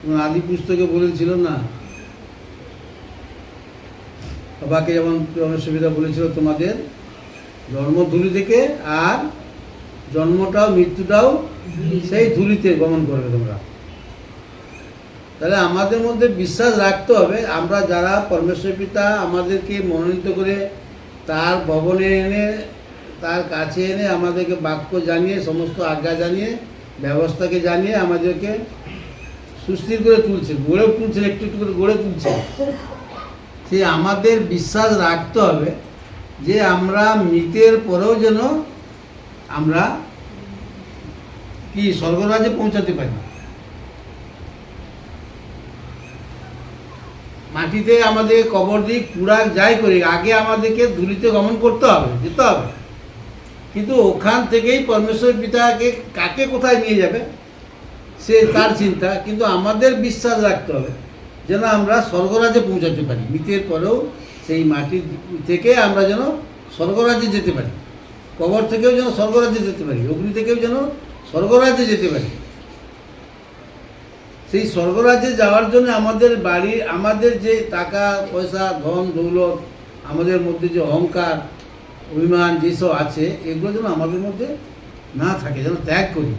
আদি পুস্তকে বলেছিল না, বাবাকে যেমন সুবিধা বলেছিল তোমাদের জন্মধুলি থেকে, আর জন্মটাও মৃত্যুটাও সেই ধুলিতে গমন করবে তোমরা। তাহলে আমাদের মধ্যে বিশ্বাস রাখতে হবে, আমরা যারা পরমেশ্বর পিতা আমাদেরকে মনোনীত করে তার ভবনে এনে তার কাছে এনে আমাদেরকে বাক্য জানিয়ে সমস্ত আজ্ঞা জানিয়ে ব্যবস্থাকে জানিয়ে আমাদেরকে সুস্থির করে তুলছে, গড়ে তুলছে, একটু একটু করে গড়ে তুলছে। সেই আমাদের বিশ্বাস রাখতে হবে যে আমরা মৃতের পরেও যেন আমরা কি স্বর্গরাজ্যে পৌঁছাতে পারি। মাটিতে আমাদের কবর দিক পুরাক যাই করি, আগে আমাদেরকে ধুলিতে গমন করতে হবে, যেতে হবে। কিন্তু ওখান থেকেই পরমেশ্বর পিতাকে কাকে কোথায় নিয়ে যাবে সে তার চিন্তা, কিন্তু আমাদের বিশ্বাস রাখতে হবে যেন আমরা স্বর্গরাজ্যে পৌঁছাতে পারি। মৃতের পরেও সেই মাটি থেকে আমরা যেন স্বর্গরাজ্যে যেতে পারি, কবর থেকেও যেন স্বর্গরাজ্যে যেতে পারি, অগ্নি থেকেও যেন স্বর্গরাজ্যে যেতে পারি। সেই স্বর্গরাজ্যে যাওয়ার জন্য আমাদের বাড়ি, আমাদের যে টাকা পয়সা ধন দৌলত, আমাদের মধ্যে যে অহংকার অভিমান যেসব আছে, এগুলো যেন আমাদের মধ্যে না থাকে, যেন ত্যাগ করি।